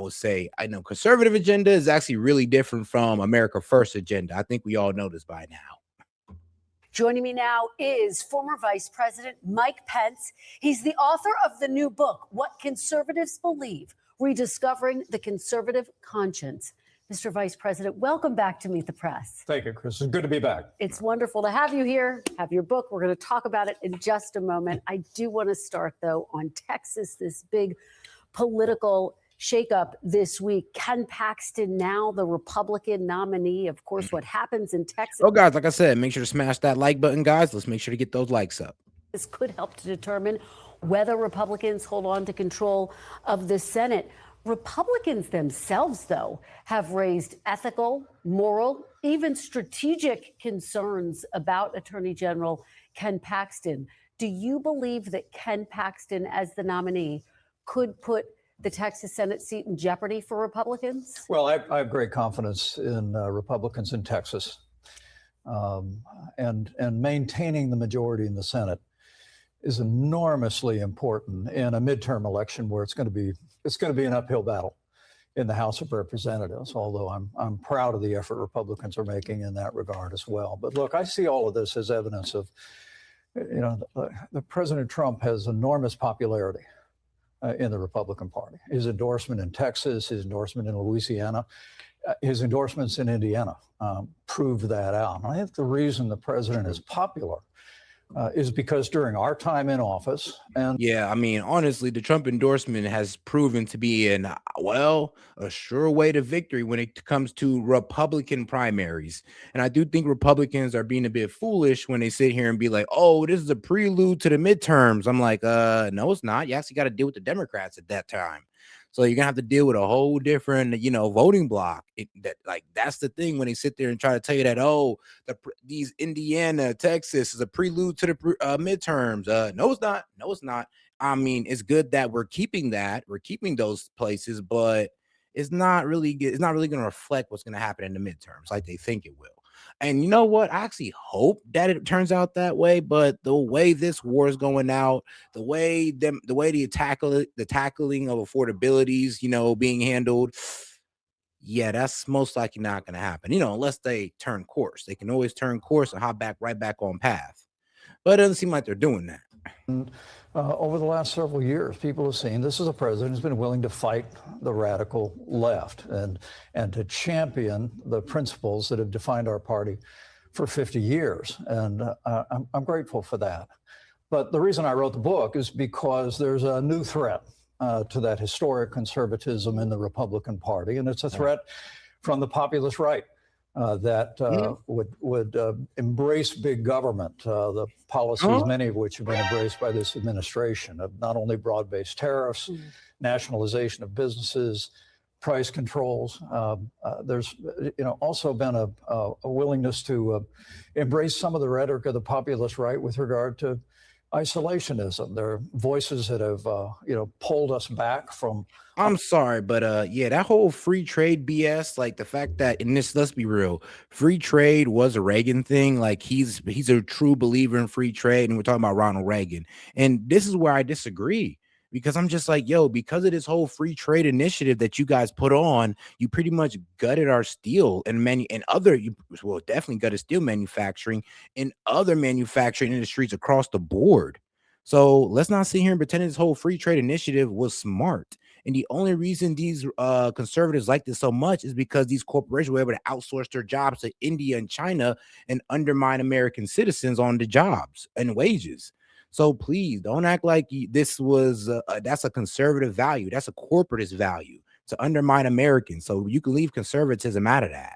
would say. I know conservative agenda is actually really different from America First agenda. I think we all know this by now. Joining me now is former Vice President Mike Pence. He's the author of the new book, What Conservatives Believe, Rediscovering the Conservative Conscience. Mr. Vice President, welcome back to Meet the Press. Thank you, Chris. It's good to be back. It's wonderful to have you here, have your book. We're going to talk about it in just a moment. I do want to start, though, on Texas, this big political shakeup this week. Ken Paxton, now the Republican nominee. Of course, what happens in Texas. Oh, guys, like I said, make sure to smash that like button, guys. Let's make sure to get those likes up. This could help to determine whether Republicans hold on to control of the Senate. Republicans themselves, though, have raised ethical, moral, even strategic concerns about Attorney General Ken Paxton. Do you believe that Ken Paxton, as the nominee, could put the Texas Senate seat in jeopardy for Republicans? Well, I have great confidence in Republicans in Texas, and maintaining the majority in the Senate is enormously important in a midterm election where it's going to be an uphill battle in the House of Representatives. Although I'm proud of the effort Republicans are making in that regard as well. But look, I see all of this as evidence of, the President Trump has enormous popularity in the Republican Party. His endorsement in Texas, his endorsement in Louisiana, his endorsements in Indiana proved that out. And I think the reason the president is popular is because during our time in office, and yeah, I mean, honestly, the Trump endorsement has proven to be a sure way to victory when it comes to Republican primaries. And I do think Republicans are being a bit foolish when they sit here and be like, oh, this is a prelude to the midterms. I'm like, no, it's not. You actually got to deal with the Democrats at that time. So you're gonna have to deal with a whole different, voting block. That's the thing when they sit there and try to tell you that, these Indiana, Texas is a prelude to the midterms. No, it's not. No, it's not. I mean, it's good that we're keeping those places, but it's not really good. It's not really going to reflect what's going to happen in the midterms like they think it will. And you know what? I actually hope that it turns out that way. But the way this war is going out, the way the tackling of affordabilities, being handled, yeah, that's most likely not going to happen. Unless they turn course. They can always turn course and hop right back on path. But it doesn't seem like they're doing that. Over the last several years, people have seen this is a president who's been willing to fight the radical left and to champion the principles that have defined our party for 50 years. And I'm grateful for that. But the reason I wrote the book is because there's a new threat to that historic conservatism in the Republican Party. And it's a threat from the populist right. That would embrace big government, the policies, many of which have been embraced by this administration, of not only broad-based tariffs, nationalization of businesses, price controls. There's also been a willingness to embrace some of the rhetoric of the populist right with regard to isolationism. There are voices that have pulled us back from. I'm sorry, but that whole free trade BS, like the fact that, and this, let's be real, free trade was a Reagan thing. Like he's a true believer in free trade, and we're talking about Ronald Reagan. And this is where I disagree, because I'm just like, because of this whole free trade initiative that you guys put on, you pretty much gutted our steel and definitely gutted steel manufacturing and other manufacturing industries across the board. So let's not sit here and pretend this whole free trade initiative was smart. And the only reason these conservatives like this so much is because these corporations were able to outsource their jobs to India and China and undermine American citizens on the jobs and wages. So please don't act like this was that's a conservative value. That's a corporatist value to undermine Americans. So you can leave conservatism out of that.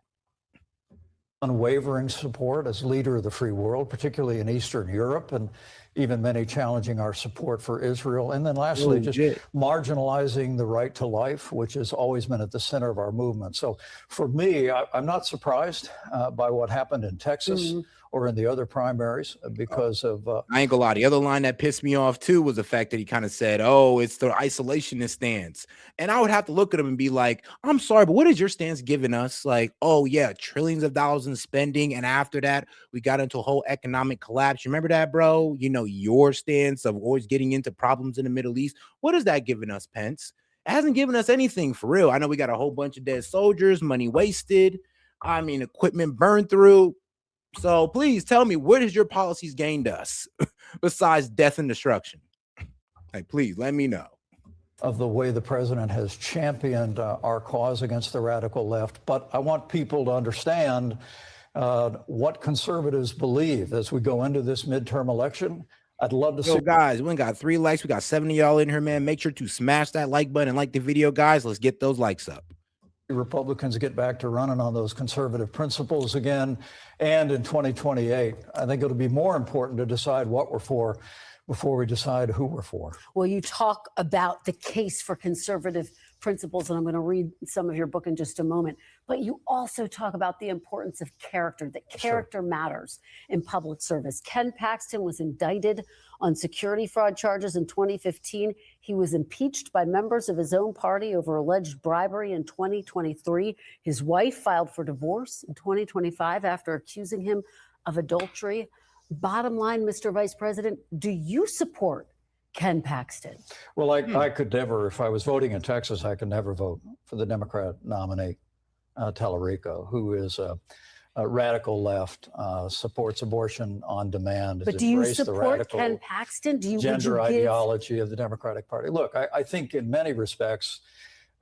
Unwavering support as leader of the free world, particularly in Eastern Europe, and even many challenging our support for Israel. And then lastly, just marginalizing the right to life, which has always been at the center of our movement. So for me, I'm not surprised by what happened in Texas or in the other primaries because of... I ain't gonna lie. The other line that pissed me off too was the fact that he kind of said, oh, it's the isolationist stance. And I would have to look at him and be like, I'm sorry, but what is your stance giving us? Like, oh yeah, trillions of dollars in spending. And after that, we got into a whole economic collapse. You remember that, bro? Your stance of always getting into problems in the Middle East. What is that giving us, Pence? It hasn't given us anything for real. I know we got a whole bunch of dead soldiers, money wasted. I mean, equipment burned through. So please tell me, what has your policies gained us besides death and destruction? Like, please let me know. Of the way the president has championed our cause against the radical left. But I want people to understand what conservatives believe as we go into this midterm election. I'd love to see. Guys, we got 3 likes. We got 70 y'all in here, man. Make sure to smash that like button and like the video, guys. Let's get those likes up. Republicans get back to running on those conservative principles again. And in 2028, I think it'll be more important to decide what we're for before we decide who we're for. Well, you talk about the case for conservative principles, and I'm going to read some of your book in just a moment. But you also talk about the importance of character, that character matters in public service. Ken Paxton was indicted on security fraud charges in 2015. He was impeached by members of his own party over alleged bribery in 2023. His wife filed for divorce in 2025 after accusing him of adultery. Bottom line, Mr. Vice President, do you support Ken Paxton? Well, I could never, if I was voting in Texas, I could never vote for the Democrat nominee, Tallarico, who is a radical left, supports abortion on demand. But do you support Ken Paxton? Do you gender ideology of the Democratic Party? Look, I think in many respects,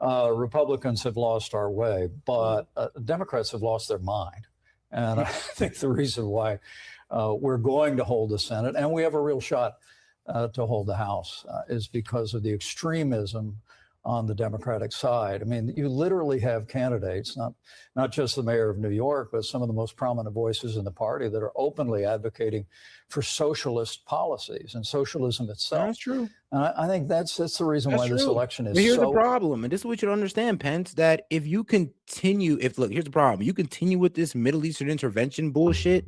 Republicans have lost our way, but Democrats have lost their mind. And I think the reason why we're going to hold the Senate, and we have a real shot to hold the House, is because of the extremism on the Democratic side. I mean, you literally have candidates, not just the mayor of New York, but some of the most prominent voices in the party that are openly advocating for socialist policies and socialism itself. That's true. And I think that's the reason why this election is. But here's the problem, and this is what you don't understand, Pence, that if you continue, here's the problem, you continue with this Middle Eastern intervention bullshit,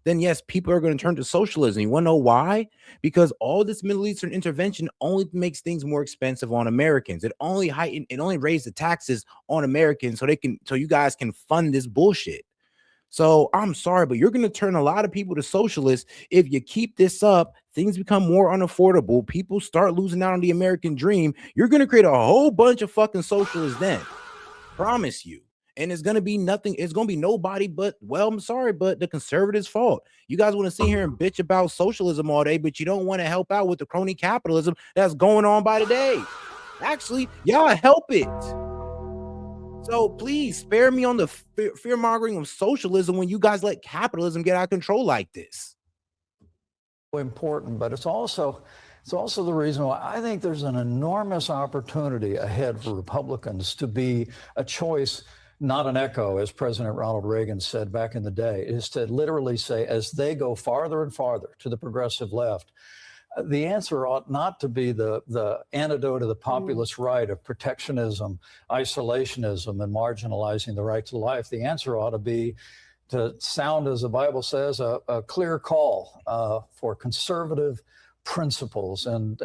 then yes, people are going to turn to socialism. You want to know why? Because all this Middle Eastern intervention only makes things more expensive on Americans. It only raised the taxes on Americans so you guys can fund this bullshit. So I'm sorry, but you're going to turn a lot of people to socialists. If you keep this up, things become more unaffordable. People start losing out on the American dream. You're going to create a whole bunch of fucking socialists then. Promise you. And it's going to be nothing. It's going to be nobody but, well, I'm sorry, but the conservatives' fault. You guys want to sit here and bitch about socialism all day, but you don't want to help out with the crony capitalism that's going on by the day. Actually, y'all help it. So please spare me on the fear-mongering of socialism when you guys let capitalism get out of control like this. Important, but it's also the reason why I think there's an enormous opportunity ahead for Republicans to be a choice, not an echo, as President Ronald Reagan said back in the day, is to literally say, as they go farther and farther to the progressive left, the answer ought not to be the antidote of the populist right of protectionism, isolationism, and marginalizing the right to life. The answer ought to be to sound, as the Bible says, a clear call for conservative principles, and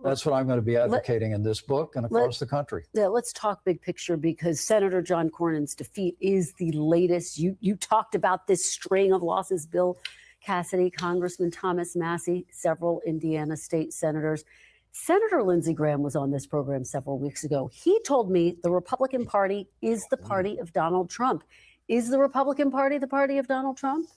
that's what I'm going to be advocating in this book and across the country. Yeah, let's talk big picture, because Senator John Cornyn's defeat is the latest. You talked about this string of losses, Bill Cassidy, Congressman Thomas Massie, several Indiana state senators. Senator Lindsey Graham was on this program several weeks ago. He told me the Republican Party is the party of Donald Trump. Is the Republican Party the party of Donald Trump?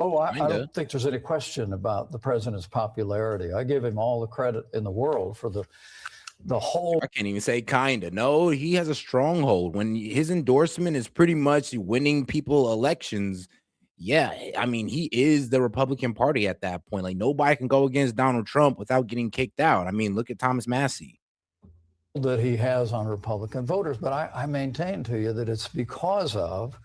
Oh, I don't think there's any question about the president's popularity. I give him all the credit in the world for the whole. I can't even say kinda. No, he has a stronghold. When his endorsement is pretty much winning people elections, yeah, I mean, he is the Republican Party at that point. Like, nobody can go against Donald Trump without getting kicked out. I mean, look at Thomas Massie. That he has on Republican voters. But I maintain to you that it's because of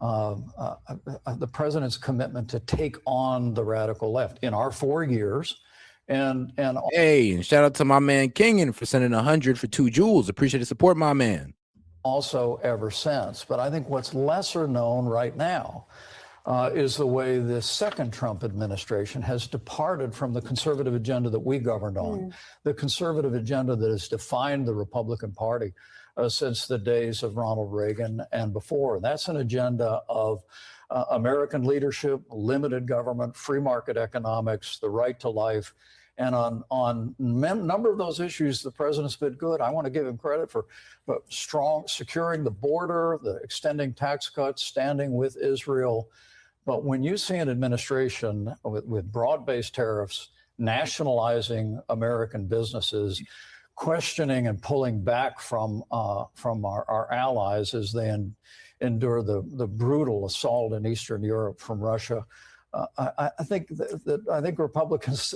the president's commitment to take on the radical left in our 4 years. And hey, and shout out to my man Kingen for sending 100 for 2 jewels. Appreciate the support, my man. Also ever since. But I think what's lesser known right now is the way this second Trump administration has departed from the conservative agenda that we governed on, the conservative agenda that has defined the Republican Party since the days of Ronald Reagan and before. That's an agenda of American leadership, limited government, free market economics, the right to life, And on number of those issues, the president's been good. I want to give him credit for strong securing the border, the extending tax cuts, standing with Israel. But when you see an administration with broad-based tariffs, nationalizing American businesses, questioning and pulling back from our allies as they endure the brutal assault in Eastern Europe from Russia, I think that Republicans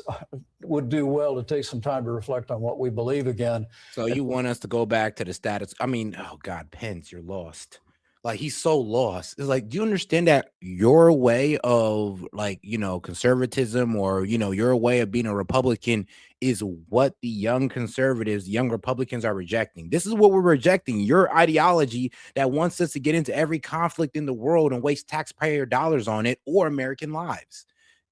would do well to take some time to reflect on what we believe again. So you want us to go back to the status? I mean, oh God, Pence, you're lost. Like, he's so lost. It's like, do you understand that your way of, like, conservatism, or, your way of being a Republican is what the young conservatives, young Republicans are rejecting? This is what we're rejecting. Your ideology that wants us to get into every conflict in the world and waste taxpayer dollars on it, or American lives.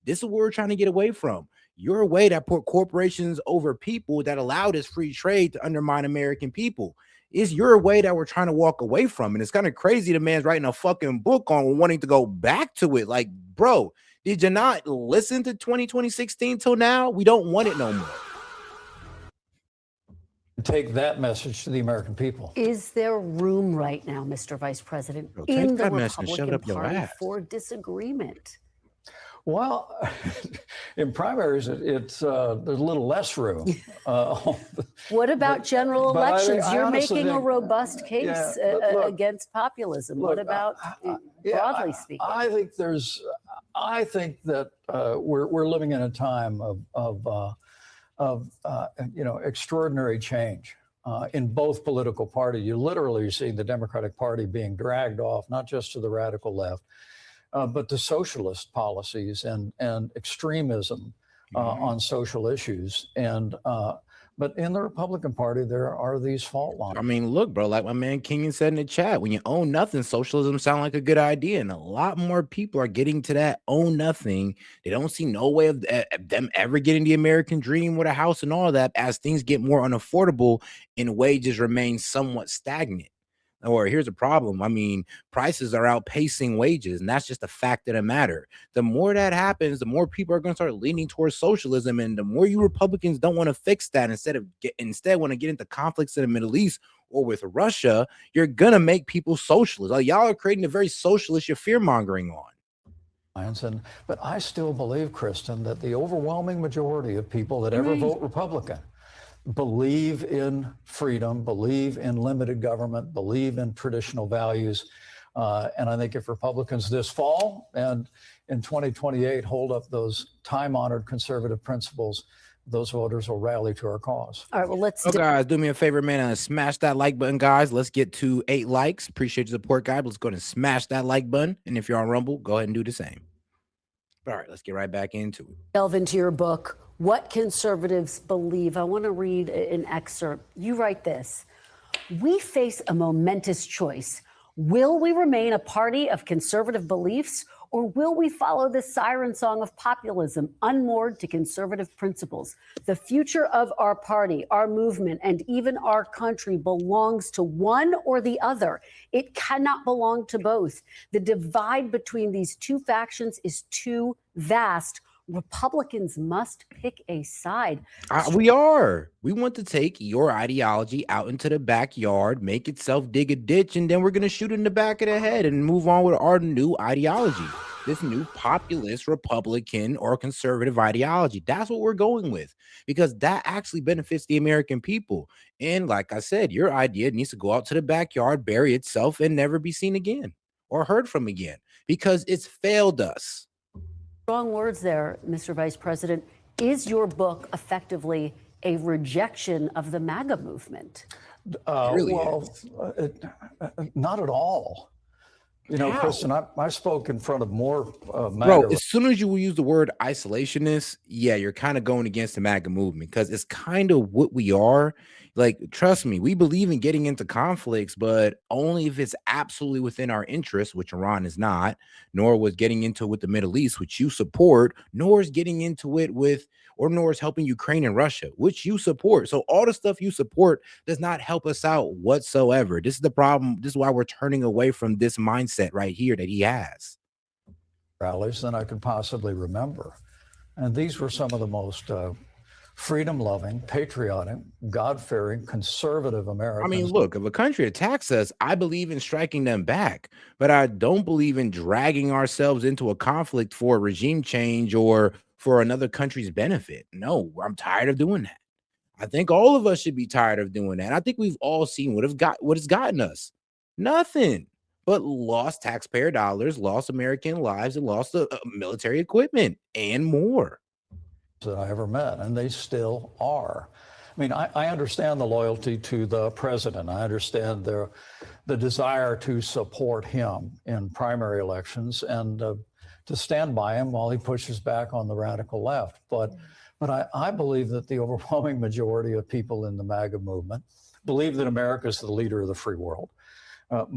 This is what we're trying to get away from. Your way that put corporations over people, that allowed us free trade to undermine American people, is your way that we're trying to walk away from. And it's kind of crazy the man's writing a fucking book on wanting to go back to it. Like, bro, did you not listen to 2016 till now? We don't want it no more. Take that message to the American people. Is there room right now, Mr. Vice President, in the Republican Party for disagreement? Well, in primaries, there's a little less room. What about general elections? You're making a robust case against populism. What about broadly speaking? I think that we're living in a time of extraordinary change in both political parties. You literally see the Democratic Party being dragged off, not just to the radical left, but to socialist policies and extremism on social issues. But in the Republican Party, there are these fault lines. I mean, look, bro, like my man Kenyon said in the chat, when you own nothing, socialism sounds like a good idea. And a lot more people are getting to that own nothing. They don't see no way of them ever getting the American dream with a house and all that, as things get more unaffordable and wages remain somewhat stagnant. Or here's a problem. I mean, prices are outpacing wages, and that's just a fact of the matter. The more that happens, the more people are going to start leaning towards socialism, and the more you Republicans don't want to fix that, instead want to get into conflicts in the Middle East or with Russia, you're going to make people socialist. Like, y'all are creating a very socialist you're fear-mongering on. But I still believe, Kristen, that the overwhelming majority of people that ever vote Republican believe in freedom, believe in limited government, believe in traditional values. And I think if Republicans this fall and in 2028 hold up those time-honored conservative principles, those voters will rally to our cause. All right, well, guys, do me a favor, man, and smash that like button, guys. Let's get to 8 likes. Appreciate your support, guys. Let's go ahead and smash that like button. And if you're on Rumble, go ahead and do the same. All right, let's get right back into it. Delve into your book, What Conservatives Believe. I want to read an excerpt. You write this: we face a momentous choice. Will we remain a party of conservative beliefs, or will we follow the siren song of populism, unmoored to conservative principles? The future of our party, our movement, and even our country belongs to one or the other. It cannot belong to both. The divide between these two factions is too vast. Republicans must pick a side. We want to take your ideology out into the backyard, make itself dig a ditch, and then we're going to shoot it in the back of the head and move on with our new ideology, this new populist Republican or conservative ideology. That's what we're going with, because that actually benefits the American people. And like I said, your idea needs to go out to the backyard, bury itself, and never be seen again or heard from again, because it's failed us. Strong words there, Mr. Vice President. Is your book effectively a rejection of the MAGA movement? Really not at all. You know, Kristen, I spoke in front of more MAGA. Bro, as soon as you use the word isolationist, yeah, you're kind of going against the MAGA movement, because it's kind of what we are. Like, trust me, we believe in getting into conflicts, but only if it's absolutely within our interests, which Iran is not, nor was getting into it with the Middle East, which you support, nor is getting into it with, or nor is helping Ukraine and Russia, which you support. So all the stuff you support does not help us out whatsoever. This is the problem. This is why we're turning away from this mindset right here that he has. Rallies than I could possibly remember. And these were some of the most freedom-loving, patriotic, God-fearing, conservative I Americans. mean, look, if a country attacks us, I believe in striking them back, but I don't believe in dragging ourselves into a conflict for regime change or for another country's benefit. No, I'm tired of doing that. I think all of us should be tired of doing that. I think we've all seen what it's gotten us. Nothing but lost taxpayer dollars, lost American lives, and lost military equipment and more. That I ever met, and they still are. I mean, I understand the loyalty to the president. I understand the desire to support him in primary elections and to stand by him while he pushes back on the radical left. But I believe that the overwhelming majority of people in the MAGA movement believe that America is the leader of the free world,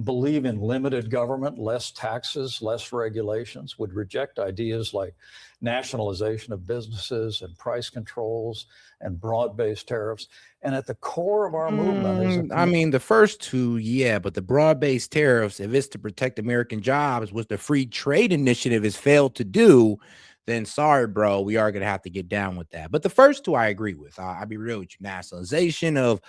believe in limited government, less taxes, less regulations, would reject ideas like nationalization of businesses and price controls and broad-based tariffs. And at the core of our movement is I mean, the first two, yeah, but the broad-based tariffs, if it's to protect American jobs, which the free trade initiative has failed to do, then sorry, bro, we are gonna have to get down with that. But the first two, I agree with. I'll be real with you. Nationalization of,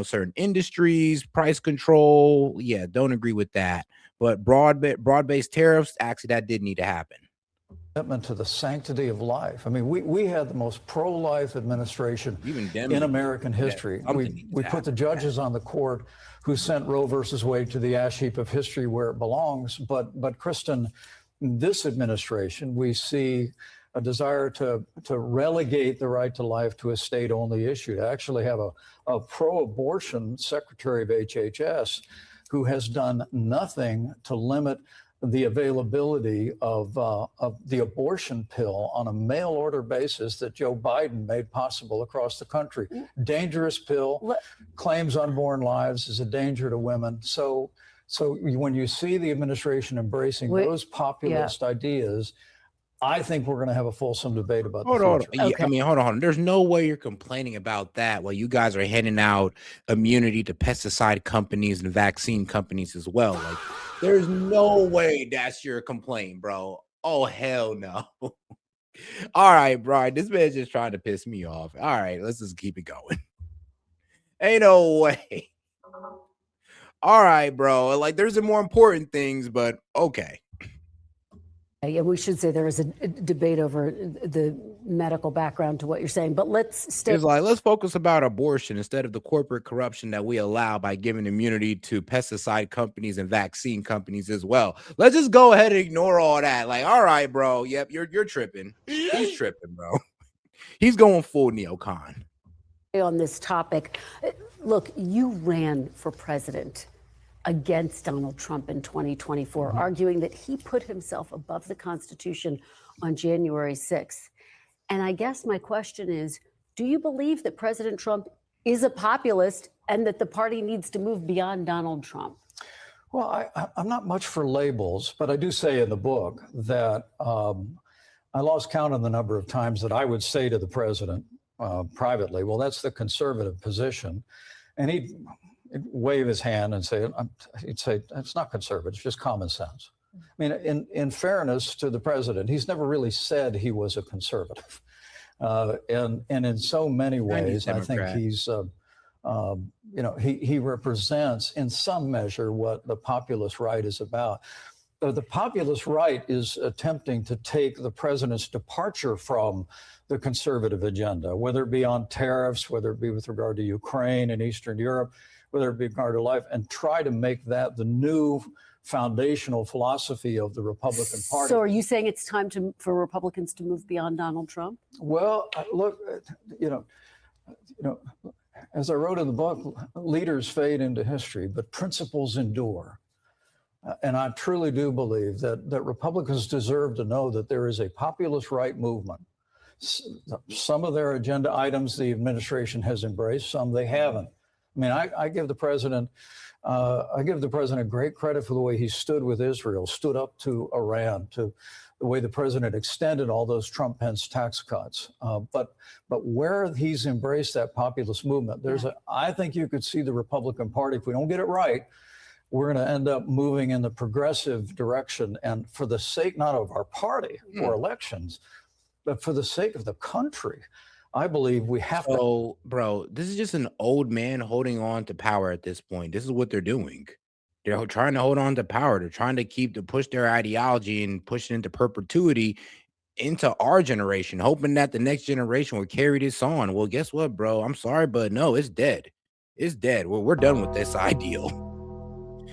certain industries, price control, yeah, don't agree with that. But broad-based tariffs, actually, that did need to happen. commitment to the sanctity of life. I mean, we had the most pro-life administration in American history. We put the judges on the court who sent Roe versus Wade to the ash heap of history where it belongs. But Kristen, this administration, we see a desire to relegate the right to life to a state-only issue, to actually have a pro-abortion Secretary of HHS who has done nothing to limit the availability of the abortion pill on a mail order basis that Joe Biden made possible across the country. Dangerous pill, claims unborn lives, is a danger to women. So when you see the administration embracing those populist ideas, I think we're going to have a fulsome debate about the future. Yeah, I mean, hold on. There's no way you're complaining about that while you guys are handing out immunity to pesticide companies and vaccine companies as well. Like, there's no way that's your complaint, bro. Oh, hell no. All right, bro. This man's just trying to piss me off. All right, let's just keep it going. Ain't no way. All right, bro. Like, there's more important things, but okay. Yeah, we should say there is a debate over the medical background to what you're saying, but let's focus about abortion instead of the corporate corruption that we allow by giving immunity to pesticide companies and vaccine companies as well. Let's just go ahead and ignore all that. Like, all right, bro. Yep, you're tripping. He's tripping, bro. He's going full neocon. On this topic, look, you ran for president against Donald Trump in 2024, arguing that he put himself above the Constitution on January 6th. And I guess my question is, do you believe that President Trump is a populist and that the party needs to move beyond Donald Trump? Well, I'm not much for labels, but I do say in the book that I lost count on the number of times that I would say to the president privately, well, that's the conservative position. And he'd wave his hand and say, he'd say, it's not conservative, it's just common sense. I mean, in fairness to the president, he's never really said he was a conservative. And in so many ways, I think he's, he represents in some measure what the populist right is about. The populist right is attempting to take the president's departure from the conservative agenda, whether it be on tariffs, whether it be with regard to Ukraine and Eastern Europe, whether it be regard to life, and try to make that the new foundational philosophy of the Republican Party. So are you saying it's time for Republicans to move beyond Donald Trump? Well, look, as I wrote in the book, leaders fade into history, but principles endure. And I truly do believe that Republicans deserve to know that there is a populist right movement. Some of their agenda items the administration has embraced, some they haven't. I mean, I give the president great credit for the way he stood with Israel, stood up to Iran, to the way the president extended all those Trump-Pence tax cuts. But where he's embraced that populist movement, I think you could see the Republican Party, if we don't get it right, we're going to end up moving in the progressive direction. And for the sake not of our party or elections, but for the sake of the country, I believe we have to. So, bro, this is just an old man holding on to power at this point. This is what they're doing. They're trying to hold on to power. They're trying to push their ideology and push it into perpetuity into our generation, hoping that the next generation will carry this on. Well, guess what, bro? I'm sorry, but no, it's dead. It's dead. Well, we're done with this ideal.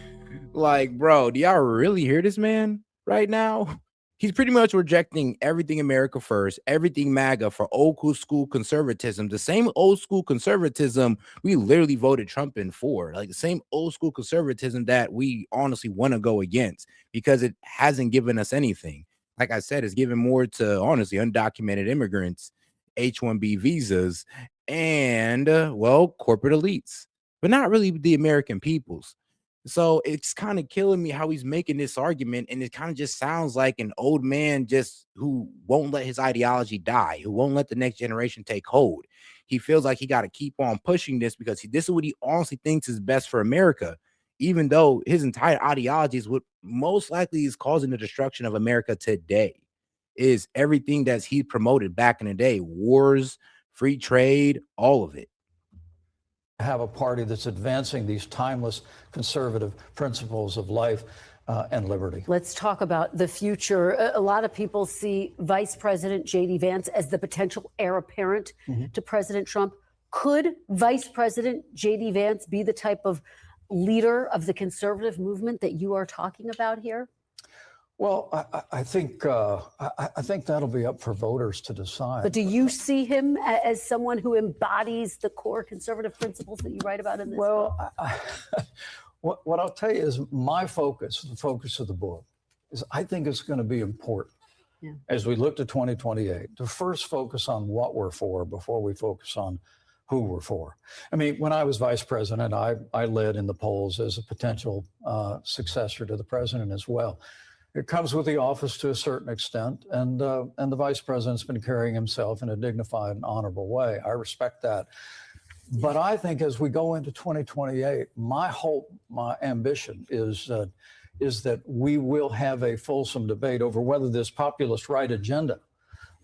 Like, bro, do y'all really hear this man right now? He's pretty much rejecting everything America first, everything MAGA for old school conservatism, the same old school conservatism we literally voted Trump in for, like the same old school conservatism that we honestly want to go against because it hasn't given us anything. Like I said, it's given more to honestly undocumented immigrants, H-1B visas, and well, corporate elites, but not really the American peoples. So it's kind of killing me how he's making this argument, and it kind of just sounds like an old man just who won't let his ideology die, who won't let the next generation take hold. He feels like he got to keep on pushing this because this is what he honestly thinks is best for America, even though his entire ideology is what most likely is causing the destruction of America today. Is everything that he promoted back in the day, wars, free trade, all of it. Have a party that's advancing these timeless conservative principles of life and liberty. Let's talk about the future. A lot of people see Vice President J.D. Vance as the potential heir apparent to President Trump. Could Vice President J.D. Vance be the type of leader of the conservative movement that you are talking about here? Well, I think that'll be up for voters to decide. But do you see him as someone who embodies the core conservative principles that you write about in this book? Well, what I'll tell you is my focus, the focus of the book, is I think it's going to be important as we look to 2028 to first focus on what we're for before we focus on who we're for. I mean, when I was vice president, I led in the polls as a potential successor to the president as well. It comes with the office to a certain extent, and the vice president's been carrying himself in a dignified and honorable way. I respect that. But I think as we go into 2028, my hope, my ambition is that we will have a fulsome debate over whether this populist right agenda,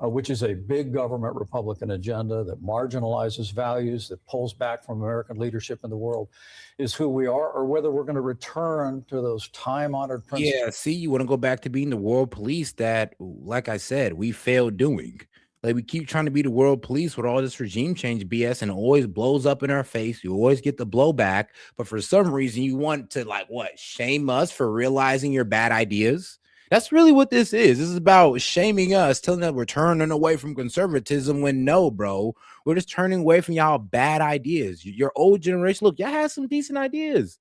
which is a big government Republican agenda that marginalizes values, that pulls back from American leadership in the world, is who we are, or whether we're going to return to those time-honored principles. Yeah, see, you want to go back to being the world police that, like I said, we failed doing. Like, we keep trying to be the world police with all this regime change BS, and it always blows up in our face. You always get the blowback, but for some reason, you want to, like, what, shame us for realizing your bad ideas? That's really what this is. This is about shaming us, telling that we're turning away from conservatism when no, bro. We're just turning away from y'all bad ideas. Your old generation, look, y'all had some decent ideas,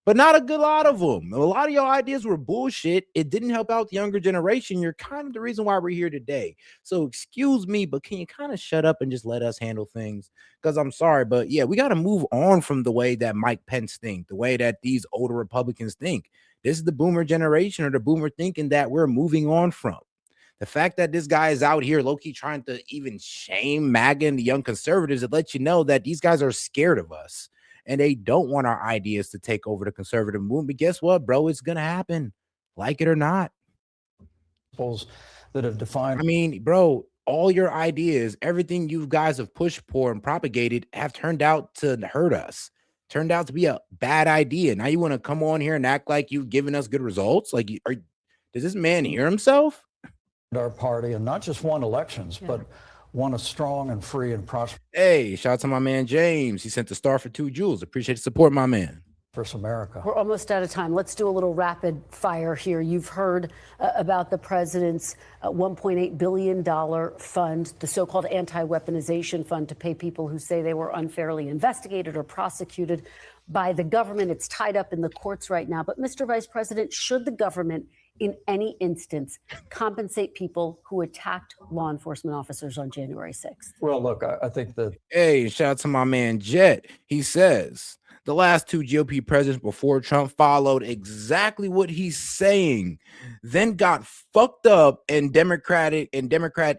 but not a good lot of them. A lot of your ideas were bullshit. It didn't help out the younger generation. You're kind of the reason why we're here today. So excuse me, but can you kind of shut up and just let us handle things? Because I'm sorry, but yeah, we got to move on from the way that Mike Pence think, the way that these older Republicans think. This is the boomer generation or the boomer thinking that we're moving on from. The fact that this guy is out here low-key trying to even shame MAGA and the young conservatives, it lets you know that these guys are scared of us and they don't want our ideas to take over the conservative movement. But guess what, bro? It's going to happen, like it or not. That have defined. I mean, bro, all your ideas, everything you guys have pushed for and propagated have turned out to hurt us. Turned out to be a bad idea. Now you want to come on here and act like you've given us good results? Like, does this man hear himself? Our party, and not just won elections, but won a strong and free and prosperous. Hey, shout out to my man James. He sent the star for 2 jewels. Appreciate the support, my man. For America. We're almost out of time. Let's do a little rapid fire here. You've heard about the president's $1.8 billion fund, the so-called anti-weaponization fund, to pay people who say they were unfairly investigated or prosecuted by the government. It's tied up in the courts right now. But Mr. Vice President, should the government in any instance compensate people who attacked law enforcement officers on January 6th? Well, look, I think that. Hey, shout out to my man Jet. He says the last 2 GOP presidents before Trump followed exactly what he's saying, then got fucked up, and Democrat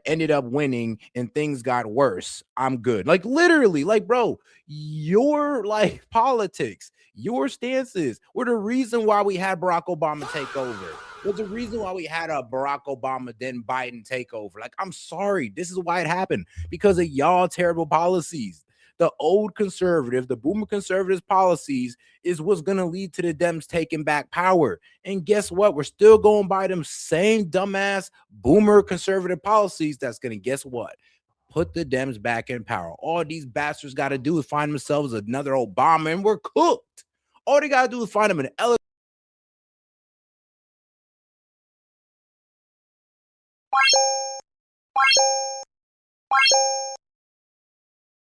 ended up winning, and things got worse. I'm good. Like, literally, like, bro, your like politics, your stances were the reason why we had Barack Obama take over. There's a reason why we had a Barack Obama, then Biden takeover. Like, I'm sorry. This is why it happened, because of y'all terrible policies. The old conservative, the boomer conservatives policies is what's going to lead to the Dems taking back power. And guess what? We're still going by them same dumbass boomer conservative policies. That's going to, guess what? Put the Dems back in power. All these bastards got to do is find themselves another Obama, and we're cooked. All they got to do is find them an elephant.